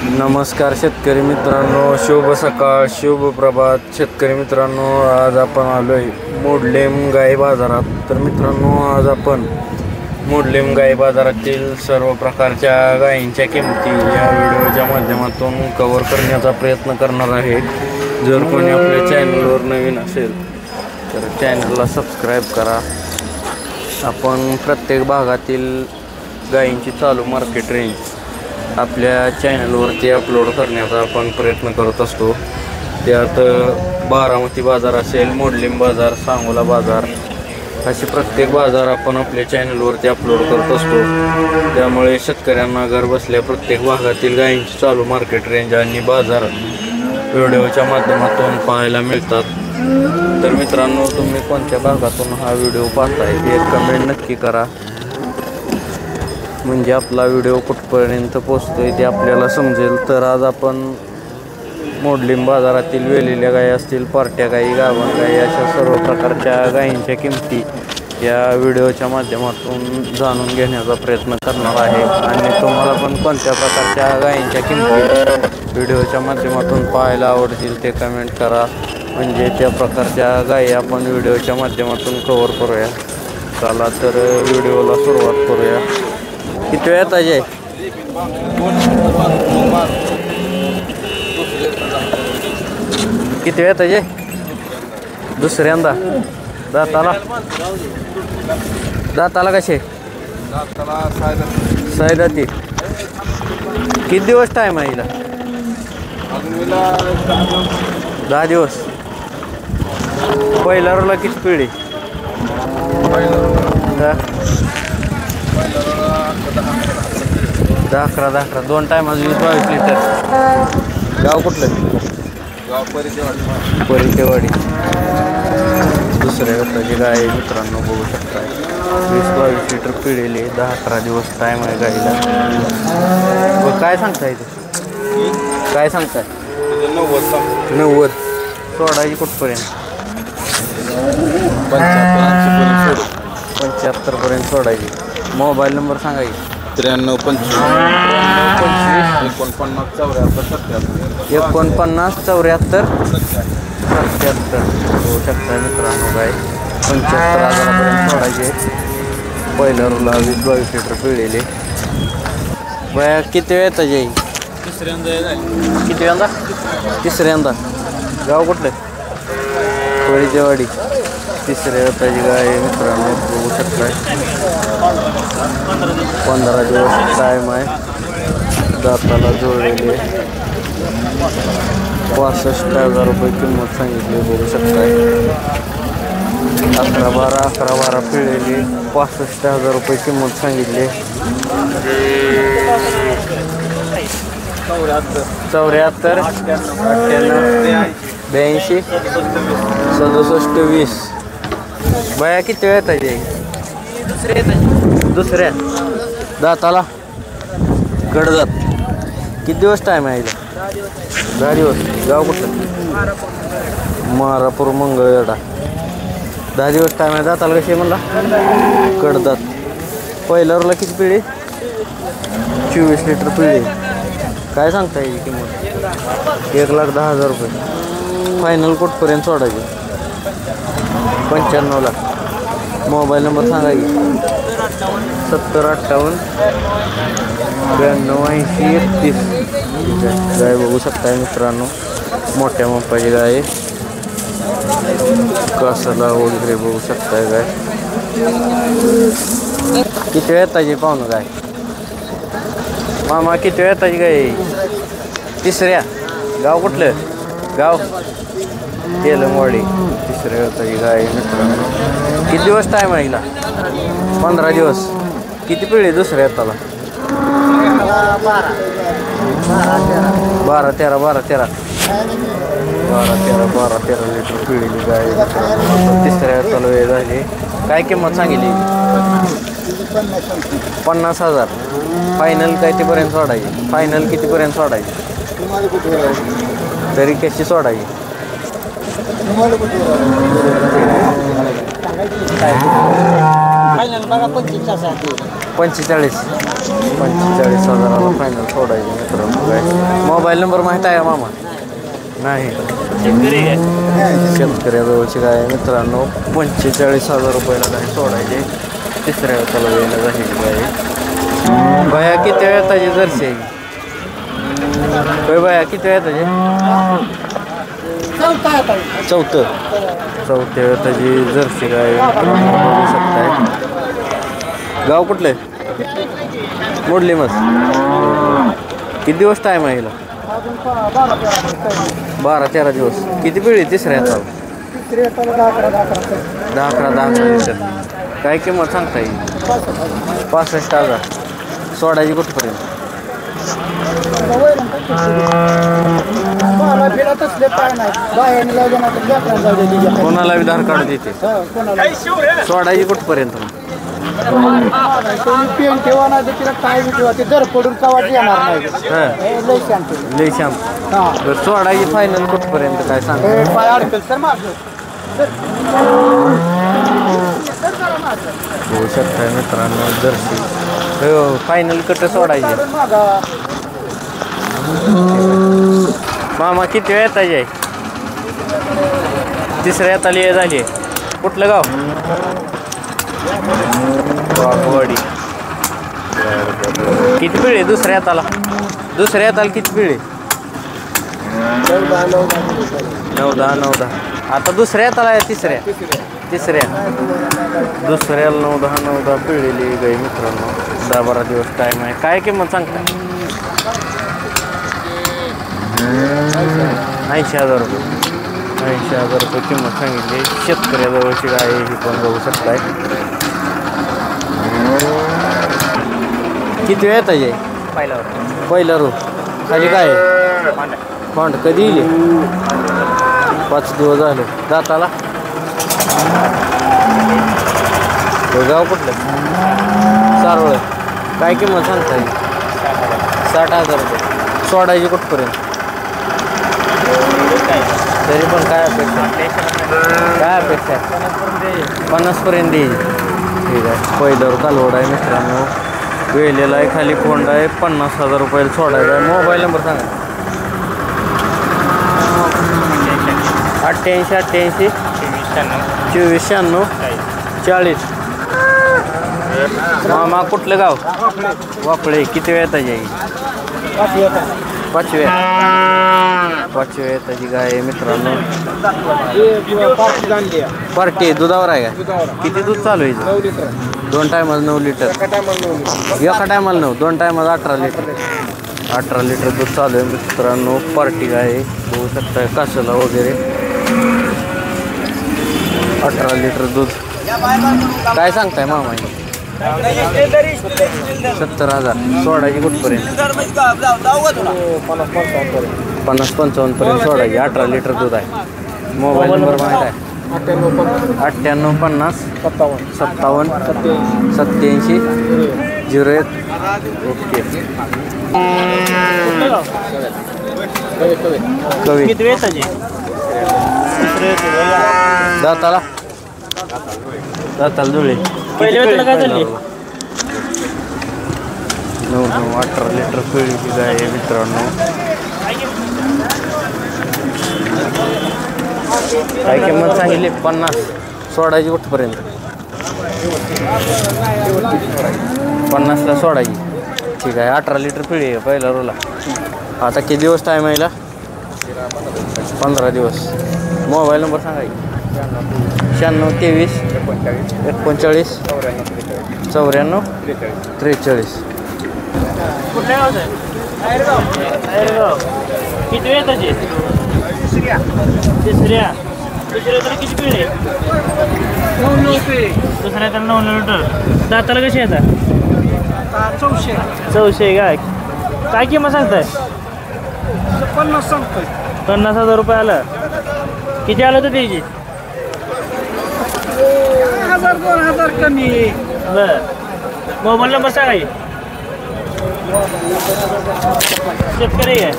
नमस्कार शेतकरी मित्रांनो, शुभ सकाळ, शुभ प्रभात शेतकरी मित्रांनो. आज आपण आलोय मोडलेम गाई बाजारात. तर मित्रांनो, आज आपण मोडलेम गाई बाजारातील सर्व प्रकारच्या गायींच्या किमती या व्हिडिओच्या माध्यमातून कव्हर करण्याचा प्रयत्न करणार आहे. जर कोणी आपल्या चॅनलवर नवीन असेल तर चॅनलला सबस्क्राईब करा. आपण प्रत्येक भागातील गायींची चालू मार्केट रेंज आपल्या चॅनलवरती अपलोड करण्याचा आपण प्रयत्न करत असतो. त्यात बारामती बाजार असेल, मोडलीम बाजार, सांगोला बाजार, असे प्रत्येक बाजार आपण आपल्या चॅनलवरती अपलोड करत असतो. त्यामुळे शेतकऱ्यांना घर बसल्या प्रत्येक भागातील गायींची चालू मार्केट रेंज आणि बाजार व्हिडिओच्या माध्यमातून पाहायला मिळतात. तर मित्रांनो, तुम्ही कोणत्या भागातून हा व्हिडिओ पाहताय हे कमेंट नक्की करा, म्हणजे आपला व्हिडिओ कुठपर्यंत पोचतोय ते आपल्याला समजेल. तर आज आपण मोडलीम बाजारातील वेलेल्या गायी असतील, पार्ट्या गायी, गावण गायी, अशा सर्व प्रकारच्या गायींच्या किमती या व्हिडिओच्या माध्यमातून जाणून घेण्याचा प्रयत्न करणार आहे. आणि तुम्हाला पण कोणत्या प्रकारच्या गायींच्या किमती व्हिडिओच्या माध्यमातून पाहायला आवडतील ते कमेंट करा, म्हणजे त्या प्रकारच्या गायी आपण व्हिडिओच्या माध्यमातून कव्हर करूया. चला तर व्हिडिओला सुरुवात करूया. किती वेळ येत आहे? किती वेळ येत आहे? दुसऱ्यांदा दाताला कसे? सायदाती. किती दिवस टाईम आहे हिला? 10 दिवस. पहिल्या रोला किती पिढी? 10-11 2 टायमाच 20-22 लिटर. गाव कुठलं? गाव परितेवाडी. दुसऱ्या गटाची गाय आहे मित्रांनो, बघू शकता. 20-22 लिटर पिळेली, 10-11 दिवस टाईम आहे गाईला. काय सांगताय ते? काय सांगताय? 90. सोडायची कुठपर्यंत? 75 पर्यंत सोडायची. मोबाईल नंबर सांगा की. 93 25 49 74 77. होऊ शकता मित्रांनो, गाय 75,000पर्यंत सोडायचे. पहिल्या रोला 20-22 लिटर पिळलेले. बया किती वेळ येतं जाई? किती वेळा? तिसऱ्यांदा. गाव कुठलं? परितेवाडी. तिसऱ्या गटाची गाय आहे मित्रांनो, बघू शकताय. 15 दिवस टाईम आहे. दाताला जोडलेले. 65,000 रुपये किंमत सांगितली, बघू शकताय. 11-12 पिळलेली, 65,000 रुपये किंमत सांगितली. 74 98 82 67 20. बाया किती वेळ येत? दुसऱ्या दाताला कडदात. किती दिवस टाईम आहे? 10 दिवस. गाव कुठलं? मारापूर मंगळवेढा. 10 दिवस टाईम आहे. दाताला कशी म्हणला? कडदात. पहिल्या रोला किती पिढी? 24 लिटर पिढी. काय सांगता येईल किंमत? 1,10,000 रुपये. फायनल कुठपर्यंत सोडायची? 95,000. मोबाईल नंबर सांगा की. 70 58 92 80 31. गाय बघू शकताय मित्रांनो, मोठ्या मापाची गाय. कासाला वगैरे बघू शकताय गाय. किती वेळ येताची पाहुणं गाय? मामा किती वेळ येताची गाय? तिसऱ्या. गाव कुठलं? गाव तेलंगवाडी. तिसऱ्या येताची गाय मित्रांनो. किती दिवस टाईम आहे हिला? 15 दिवस. किती पिढी दुसऱ्या येताला? 12-13 लिटर पिळलेली गाय. तिसऱ्या येताला वेळ झाली. काय किंमत सांगितली? 50,000. फायनल काय कितीपर्यंत सोडायची? फायनल कितीपर्यंत सोडायची? तरी कशी सोडायची? पंचेचाळीस हजाराला फायनल सोडायचे मित्रांनो. काय मोबाईल नंबर माहीत आहे मामा? नाही. शेतकऱ्याजवळची काय आहे मित्रांनो. 45,000 रुपयाला काय सोडायचे. तिसऱ्या वेळेला वेळेला झालेली काय बाया किती वेळ त्याची जर्सी आहे? बाया किती वेळ त्याचे? चौथ्या वेळ त्याची जर्सी काय बघू शकताय. गाव कुठलं आहे? मोडली मग. किती दिवस टाईम आहे हिला? 12-13 दिवस. किती पिढी तिसऱ्या हाताला? 10-11 लिटर. काय किंमत सांगता येईल? 65,000. सोडायची कुठपर्यंत? कोणाला बी धार काढ देते. सोडायची कुठपर्यंत? लई शांत. सोडायची फायनल कुठपर्यंत काय सांग? होऊ शकताय मित्रांनो जर्सी. फायनल कट सोडायची. मामा किती वेळ येतायचे? तिसऱ्या येताली झाली. कुठलं गाव? वाघवाडी. किती पिढी दुसऱ्या हाताला? दुसऱ्या हाताला किती पिढी? 9-10. आता दुसऱ्या हाताला आहे. तिसऱ्या दुसऱ्याला 9-10 पिढीली गाई मित्रांनो. 10-12 दिवस टाईम आहे. काय किंमत सांगता? 80,000 रुपये. 80,000 रुपये किंमत सांगितली. शेतकऱ्याजवळची गाय ही पण बघू शकताय. किती वेळ येताय? पहिला रो खाली काय फंड कधी येईल? 5 दिवस झाले. दाताला गाव कुठलं? सारोळ. काय किंमत सांगता येईल? 60,000 रुपये. सोडायची कुठपर्यंत? तरी पण काय अपेक्षा आहे? 50पर्यंत द्यायची. ठीक आहे. पहिल्यावर कालवड आहे मित्रांनो. वेलेला आहे. खाली कोंड आहे. 50,000 रुपयाला सोडायचा आहे. मोबाईल नंबर सांगा. 88 2496 40. मामा कुठलं गाव? वाकळे. किती वेळ येताची? 5व्या येताची गाय आहे मित्रांनो. पार्टी दुधावर आहे का? किती दूध चालू आहे? 2 टायमाला 9 लिटर. एका टायमाला 9. 2 टायमाला 18 लिटर. 18 लिटर दूध चालू आहे मित्रांनो. पार्टी गाय आहे. बघू शकताय कासला वगैरे. 18 लिटर दूध. काय सांगताय मामा? 70,000. सोडायची कुठपर्यंत? 50-55 पर्यंत सोडायची. 18 लिटर दूध आहे. मोबाईल नंबर माहीत आहे? 98 50 57 87 01. ओके. कवी दाताला जुळे. पहिल्या वेळेला काय झाली? 9-18 लिटर पिळीची गाय आहे मित्रांनो. काय किंमत सांगितली? 50. सोडायची कुठपर्यंत? 50ला सोडायची. ठीक आहे. 18 लिटर पिळी आहे पहिला रोला. आता किती दिवस टाईम आहे? 15 दिवस. मोबाईल नंबर सांगायची. 96 23 39 94 43. कुठल्या गावचं आहे? किती वेळ येताची? तिसऱ्या तर किती पिढी? 9 पिढी. दुसऱ्या तर 9 लिटर. दाताला कशी येतात? 400 काय? काय किंमत सांगताय? 50 सांगतोय. 50,000 रुपये आलं. किती आलं होतं त्याची? 1000-2000 कमी. बरं. मोबाईल नंबर सांगा. शेतकरी आहे.